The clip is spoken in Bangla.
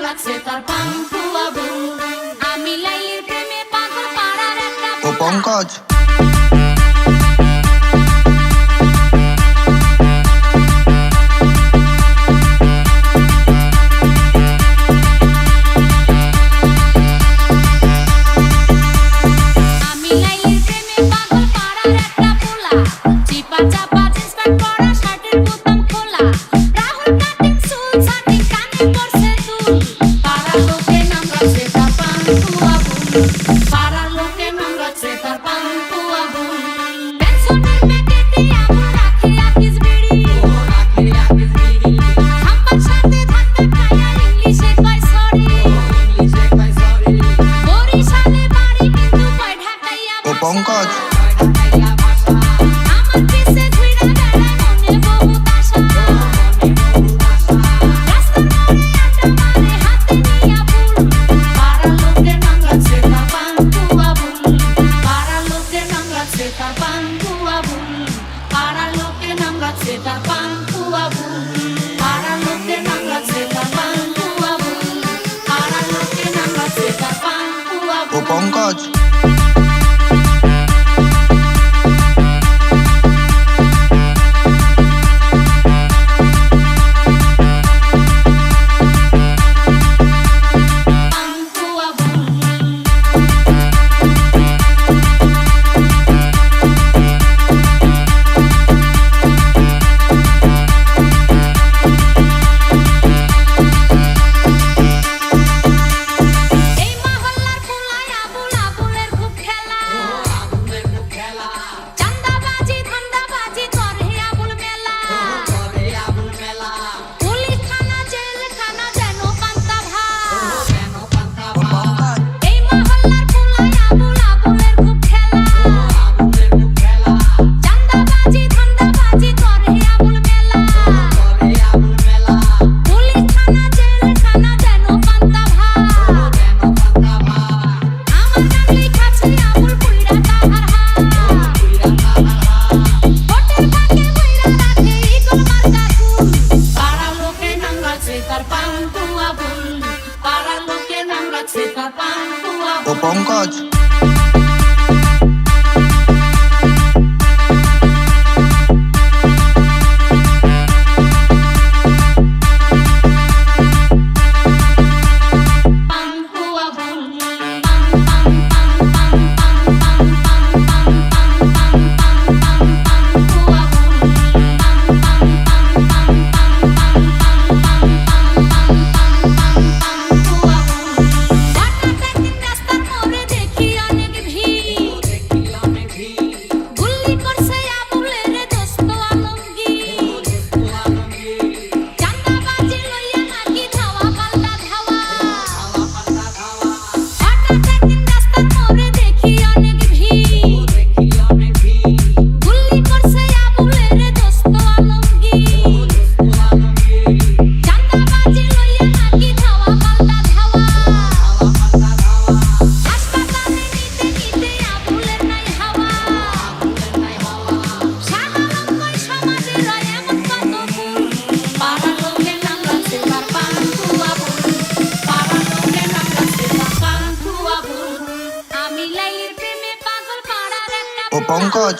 লাগছে তার পান্তুয়া বুল। আমি লাইলির প্রেমে পাগল পাড়ার একটা ও পঙ্কজ আমি লাইলির প্রেমে পাগল পাড়ার একটা পোলা। চিপা চাপা জিন্স প্যান্ট পরা শার্টের বোতাম খোলা। রাহুল কাটিং চুল ছাটিং কানে পড়ছে দুল। পাড়ার লোকে নাম রাখছে তার পান্তুয়া বুল। পাড়ার লোকে নাম রাখছে তার পান্তুয়া বুল। পেনশনের প্যাকেটে আবুল রাখে আকিস বিড়ি। খাম্বার সাথে ধাক্কা খায়া ইংলিশে কয় সরি। বরিশালে বাড়ি কিন্তু কয় ঢাকাইয়া ও পঙ্কজ আমার পিছে ঘুইরা বেড়ায় মনে বহুত আশা। রাস্তার মোড়ে আড্ডা মারে হাতে নিয়া ফুল। পাড়ার লোকে নাম রাখছে তার পান্তুয়া বুল। পাড়ার লোকে নাম রাখছে তার পান্তুয়া বুল। পাড়ার লোকে নাম রাখছে তার পান্তুয়া বুল। পাড়ার লোকে নাম রাখছে তার পান্তুয়া বুল। পাড়ার লোকে নাম রাখছে তার পান্তুয়া ও বুল। পঙ্কজ পান্তুয়া বুল। এই মহল্লার পোলায় আবুল আবুলের খুব খেলা। চান্দাবাজি ধান্দাবাজি করে আবুল মেলা। পুলিশ থানা জেলখানা যেন পান্তা ভাত। ও পঙ্কজ এই মহল্লার পোলায় আবুল আবুলের খুব খেলা। চান্দাবাজি ধান্দাবাজি করে আবুল মেলা। পুলিশ থানা জেলখানা যেন পান্তা ভাত। আমার গালি খাচ্ছে আবুল পুইরা তাহার হাত। ভোটের ফাঁকে বইরা রাখে ইগল মার্কা চুল। পাড়ার লোকে নাম রাখছে তার পান্তুয়া বুল। পাড়ার লোকে নাম রাখছে তার পান্তুয়া ও বুল। পঙ্কজ পান্তুয়া বুল। পান পান পান পান পান পান পান পান পান পান পান পান্তুয়া বুল। পান পান পান পান পান পান পান পান্তুয়া বুল। হঠাৎ একদিন রাস্তার মোড়ে দেখি অনেক ভিড়। গুল্লি করছে আবুলের দোস্ত আলমগীর। চান্দাবাজি লইয়া নাকি ধাওয়া পাল্টা ধাওয়া। হঠাৎ একদিন রাস্তার মোড়ে দেখি অনেক ভিড়। গুল্লি করছে আবুলের দোস্ত আলমগীর। চান্দাবাজি লইয়া নাকি ধাওয়া পাল্টা ধাওয়া। হাসপাতালে নিতে নিতে আবুলের নাই হাওয়া। শাহালঙ্গই সমাজে রয় এমন কত ফুল। পাড়ার লোকে নাম রাখছে তার পান্তুয়া বুল। পাড়ার লোকে নাম রাখছে তার পান্তুয়া বুল। আমি লাইলির প্রেমে পাগল পাড়ার একটা ও পঙ্কজ